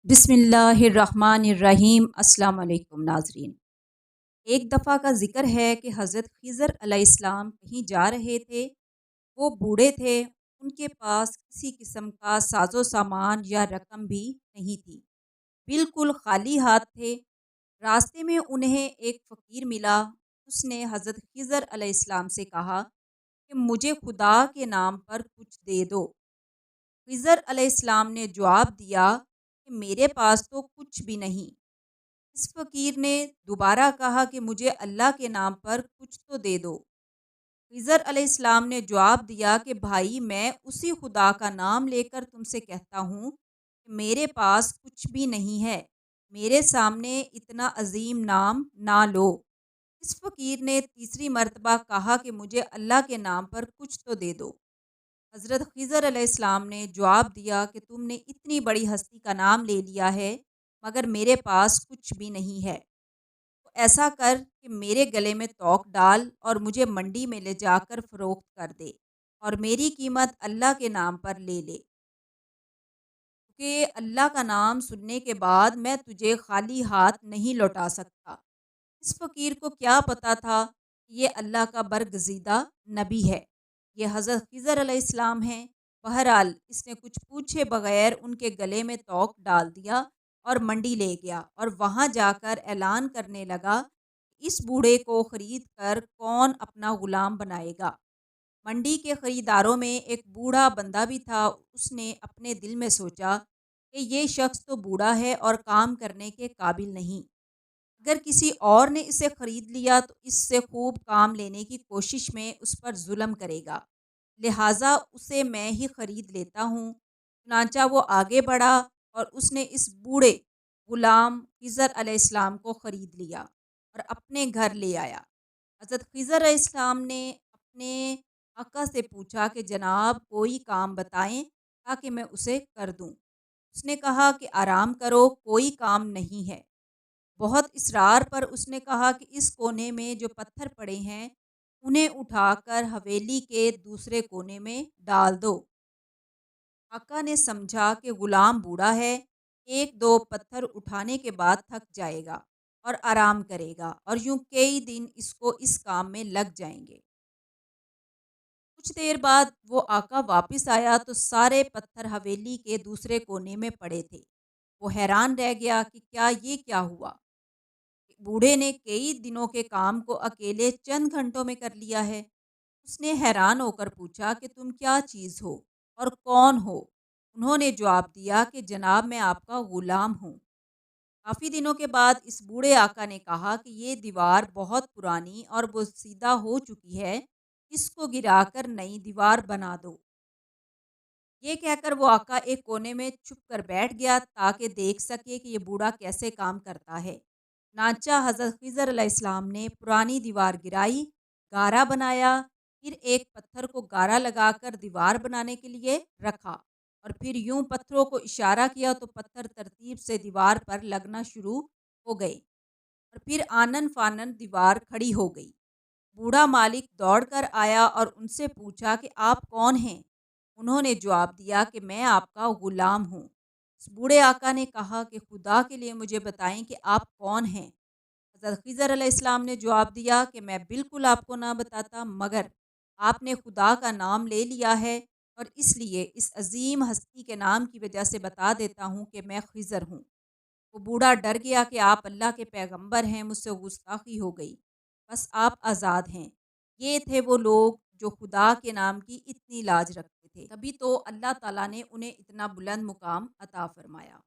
بسم اللہ الرحمن الرحیم۔ السلام علیکم ناظرین۔ ایک دفعہ کا ذکر ہے کہ حضرت خضر علیہ السلام کہیں جا رہے تھے۔ وہ بوڑھے تھے، ان کے پاس کسی قسم کا ساز و سامان یا رقم بھی نہیں تھی، بالکل خالی ہاتھ تھے۔ راستے میں انہیں ایک فقیر ملا۔ اس نے حضرت خضر علیہ السلام سے کہا کہ مجھے خدا کے نام پر کچھ دے دو۔ خضر علیہ السلام نے جواب دیا کہ میرے پاس تو کچھ بھی نہیں۔ اس فقیر نے دوبارہ کہا کہ مجھے اللہ کے نام پر کچھ تو دے دو۔ خضر علیہ السلام نے جواب دیا کہ بھائی، میں اسی خدا کا نام لے کر تم سے کہتا ہوں کہ میرے پاس کچھ بھی نہیں ہے، میرے سامنے اتنا عظیم نام نہ لو۔ اس فقیر نے تیسری مرتبہ کہا کہ مجھے اللہ کے نام پر کچھ تو دے دو۔ حضرت خضر علیہ السلام نے جواب دیا کہ تم نے اتنی بڑی ہستی کا نام لے لیا ہے، مگر میرے پاس کچھ بھی نہیں ہے۔ تو ایسا کر کہ میرے گلے میں توق ڈال اور مجھے منڈی میں لے جا کر فروخت کر دے، اور میری قیمت اللہ کے نام پر لے لے، کہ اللہ کا نام سننے کے بعد میں تجھے خالی ہاتھ نہیں لوٹا سکتا۔ اس فقیر کو کیا پتا تھا کہ یہ اللہ کا برگزیدہ نبی ہے، یہ حضرت خضر علیہ السلام ہیں۔ بہرحال اس نے کچھ پوچھے بغیر ان کے گلے میں توق ڈال دیا اور منڈی لے گیا، اور وہاں جا کر اعلان کرنے لگا کہ اس بوڑھے کو خرید کر کون اپنا غلام بنائے گا۔ منڈی کے خریداروں میں ایک بوڑھا بندہ بھی تھا۔ اس نے اپنے دل میں سوچا کہ یہ شخص تو بوڑھا ہے اور کام کرنے کے قابل نہیں، اگر کسی اور نے اسے خرید لیا تو اس سے خوب کام لینے کی کوشش میں اس پر ظلم کرے گا، لہٰذا اسے میں ہی خرید لیتا ہوں۔ چنانچہ وہ آگے بڑھا اور اس نے اس بوڑھے غلام خضر علیہ السلام کو خرید لیا اور اپنے گھر لے آیا۔ حضرت خضر علیہ السلام نے اپنے آقا سے پوچھا کہ جناب کوئی کام بتائیں تاکہ میں اسے کر دوں۔ اس نے کہا کہ آرام کرو، کوئی کام نہیں ہے۔ بہت اصرار پر اس نے کہا کہ اس کونے میں جو پتھر پڑے ہیں انہیں اٹھا کر حویلی کے دوسرے کونے میں ڈال دو۔ آقا نے سمجھا کہ غلام بوڑھا ہے، ایک دو پتھر اٹھانے کے بعد تھک جائے گا اور آرام کرے گا، اور یوں کئی دن اس کو اس کام میں لگ جائیں گے۔ کچھ دیر بعد وہ آقا واپس آیا تو سارے پتھر حویلی کے دوسرے کونے میں پڑے تھے۔ وہ حیران رہ گیا کہ یہ کیا ہوا؟ بوڑھے نے کئی دنوں کے کام کو اکیلے چند گھنٹوں میں کر لیا ہے۔ اس نے حیران ہو کر پوچھا کہ تم کیا چیز ہو اور کون ہو؟ انہوں نے جواب دیا کہ جناب میں آپ کا غلام ہوں۔ کافی دنوں کے بعد اس بوڑھے آقا نے کہا کہ یہ دیوار بہت پرانی اور بوسیدہ ہو چکی ہے، اس کو گرا کر نئی دیوار بنا دو۔ یہ کہہ کر وہ آقا ایک کونے میں چھپ کر بیٹھ گیا تاکہ دیکھ سکے کہ یہ بوڑھا کیسے کام کرتا ہے۔ چنانچہ حضرت خضر علیہ السلام نے پرانی دیوار گرائی، گارا بنایا، پھر ایک پتھر کو گارا لگا کر دیوار بنانے کے لیے رکھا، اور پھر یوں پتھروں کو اشارہ کیا تو پتھر ترتیب سے دیوار پر لگنا شروع ہو گئے، اور پھر آنن فانن دیوار کھڑی ہو گئی۔ بوڑھا مالک دوڑ کر آیا اور ان سے پوچھا کہ آپ کون ہیں؟ انہوں نے جواب دیا کہ میں آپ کا غلام ہوں۔ اس بوڑھے آقا نے کہا کہ خدا کے لیے مجھے بتائیں کہ آپ کون ہیں؟ حضرت خضر علیہ السلام نے جواب دیا کہ میں بالکل آپ کو نہ بتاتا، مگر آپ نے خدا کا نام لے لیا ہے، اور اس لیے اس عظیم ہستی کے نام کی وجہ سے بتا دیتا ہوں کہ میں خضر ہوں۔ وہ بوڑھا ڈر گیا کہ آپ اللہ کے پیغمبر ہیں، مجھ سے گستاخی ہو گئی، بس آپ آزاد ہیں۔ یہ تھے وہ لوگ جو خدا کے نام کی اتنی لاج رکھتے تھے، تبھی تو اللہ تعالیٰ نے انہیں اتنا بلند مقام عطا فرمایا۔